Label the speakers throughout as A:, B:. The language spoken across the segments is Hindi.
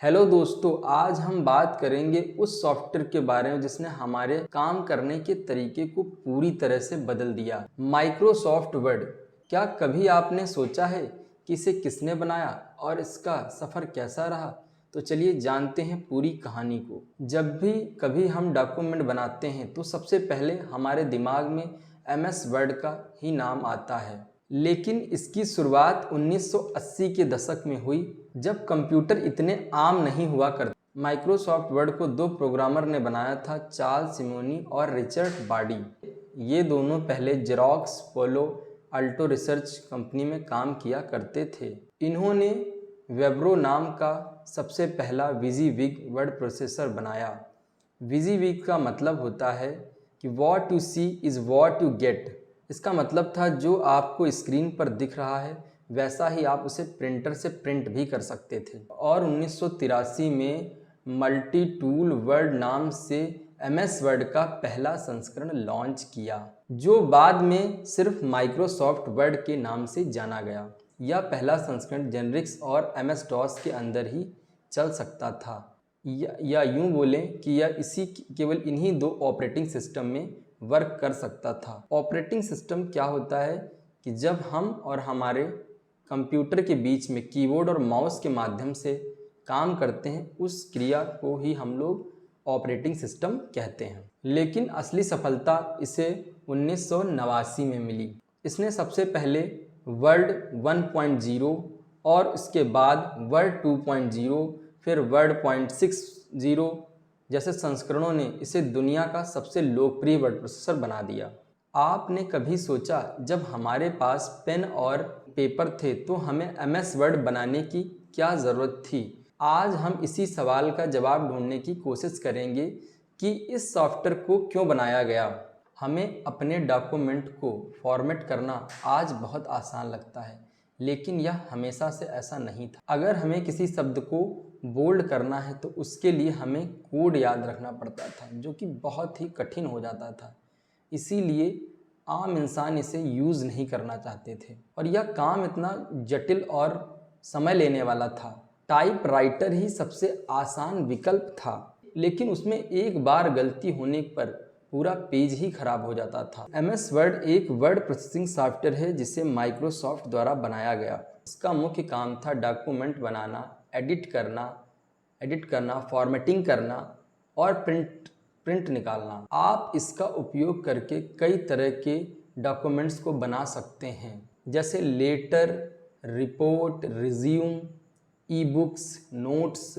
A: हेलो दोस्तों, आज हम बात करेंगे उस सॉफ्टवेयर के बारे में जिसने हमारे काम करने के तरीके को पूरी तरह से बदल दिया। Microsoft word. क्या कभी आपने सोचा है कि इसे किसने बनाया और इसका सफ़र कैसा रहा? तो चलिए जानते हैं पूरी कहानी को। जब भी कभी हम डॉक्यूमेंट बनाते हैं तो सबसे पहले हमारे दिमाग में MS वर्ड का ही नाम आता है, लेकिन इसकी शुरुआत 1980 के दशक में हुई, जब कंप्यूटर इतने आम नहीं हुआ करते। माइक्रोसॉफ्ट वर्ड को दो प्रोग्रामर ने बनाया था, चार्ल्स सिमोनी और रिचर्ड बाडी। ये दोनों पहले जेरॉक्स पोलो अल्टो रिसर्च कंपनी में काम किया करते थे। इन्होंने वेब्रो नाम का सबसे पहला विजीविग वर्ड प्रोसेसर बनाया। विजीविग का मतलब होता है कि what you see is what you get. इसका मतलब था जो आपको स्क्रीन पर दिख रहा है वैसा ही आप उसे प्रिंटर से प्रिंट भी कर सकते थे। और 1983 में मल्टी टूल वर्ड नाम से MS वर्ड का पहला संस्करण लॉन्च किया, जो बाद में सिर्फ माइक्रोसॉफ्ट वर्ड के नाम से जाना गया। यह पहला संस्करण जेनरिक्स और MS DOS के अंदर ही चल सकता था, या यूं बोलें कि यह केवल इन्हीं दो ऑपरेटिंग सिस्टम में वर्क कर सकता था। ऑपरेटिंग सिस्टम क्या होता है कि जब हम और हमारे कंप्यूटर के बीच में कीबोर्ड और माउस के माध्यम से काम करते हैं, उस क्रिया को ही हम लोग ऑपरेटिंग सिस्टम कहते हैं। लेकिन असली सफलता इसे 1989 में मिली। इसने सबसे पहले वर्ड 1.0 और उसके बाद वर्ड 2.0, फिर वर्ड 0.60 जैसे संस्करणों ने इसे दुनिया का सबसे लोकप्रिय वर्ड प्रोसेसर बना दिया। आपने कभी सोचा जब हमारे पास पेन और पेपर थे तो हमें MS वर्ड बनाने की क्या ज़रूरत थी? आज हम इसी सवाल का जवाब ढूंढने की कोशिश करेंगे कि इस सॉफ्टवेयर को क्यों बनाया गया। हमें अपने डॉक्यूमेंट को फॉर्मेट करना आज बहुत आसान लगता है, लेकिन यह हमेशा से ऐसा नहीं था। अगर हमें किसी शब्द को बोल्ड करना है तो उसके लिए हमें कोड याद रखना पड़ता था, जो कि बहुत ही कठिन हो जाता था। इसीलिए आम इंसान इसे यूज़ नहीं करना चाहते थे और यह काम इतना जटिल और समय लेने वाला था। टाइपराइटर ही सबसे आसान विकल्प था, लेकिन उसमें एक बार गलती होने पर पूरा पेज ही खराब हो जाता था। MS वर्ड एक वर्ड प्रोसेसिंग सॉफ्टवेयर है जिसे माइक्रोसॉफ्ट द्वारा बनाया गया। इसका मुख्य काम था डॉक्यूमेंट बनाना, एडिट करना, फॉर्मेटिंग करना और प्रिंट निकालना। आप इसका उपयोग करके कई तरह के डॉक्यूमेंट्स को बना सकते हैं, जैसे letter, report, resume, ebooks, notes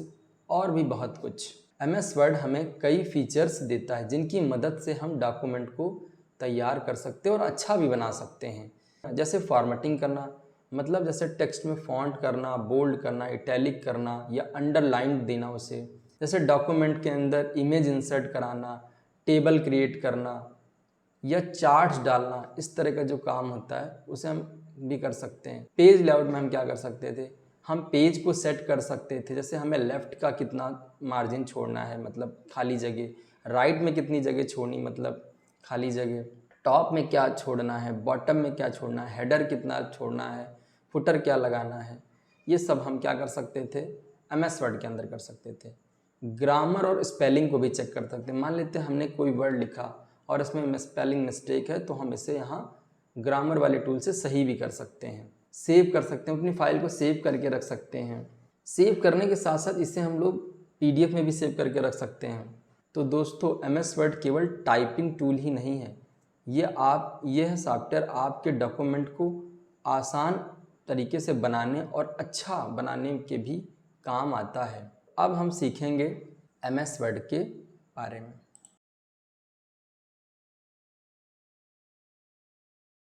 A: और भी बहुत कुछ। MS वर्ड हमें कई फीचर्स देता है जिनकी मदद से हम डॉक्यूमेंट को तैयार कर सकते हैं और अच्छा भी बना सकते हैं। जैसे फॉर्मेटिंग करना, मतलब जैसे टेक्स्ट में फॉन्ट करना, बोल्ड करना, इटैलिक करना या अंडरलाइन देना उसे। जैसे डॉक्यूमेंट के अंदर इमेज इंसर्ट कराना, टेबल क्रिएट करना या चार्ट्स डालना, इस तरह का जो काम होता है उसे हम भी कर सकते हैं। पेज लेआउट में हम क्या कर सकते थे, हम पेज को सेट कर सकते थे। जैसे हमें लेफ़्ट का कितना मार्जिन छोड़ना है, मतलब खाली जगह, राइट में कितनी जगह छोड़नी, मतलब खाली जगह, टॉप में क्या छोड़ना है, बॉटम में क्या छोड़ना है, हेडर कितना छोड़ना है, फुटर क्या लगाना है, ये सब हम क्या कर सकते थे, MS वर्ड के अंदर कर सकते थे। ग्रामर और स्पेलिंग को भी चेक कर सकते हैं। मान लेते हैं हमने कोई वर्ड लिखा और इसमें स्पेलिंग मिस्टेक है, तो हम इसे यहाँ ग्रामर वाले टूल से सही भी कर सकते हैं। सेव कर सकते हैं, अपनी फाइल को सेव करके रख सकते हैं। सेव करने के साथ साथ इसे हम लोग PDF में भी सेव करके रख सकते हैं। तो दोस्तों, MS वर्ड केवल टाइपिंग टूल ही नहीं है, यह सॉफ्टवेयर आपके डॉक्यूमेंट को आसान तरीके से बनाने और अच्छा बनाने के भी काम आता है। अब हम सीखेंगे MS वर्ड के बारे में।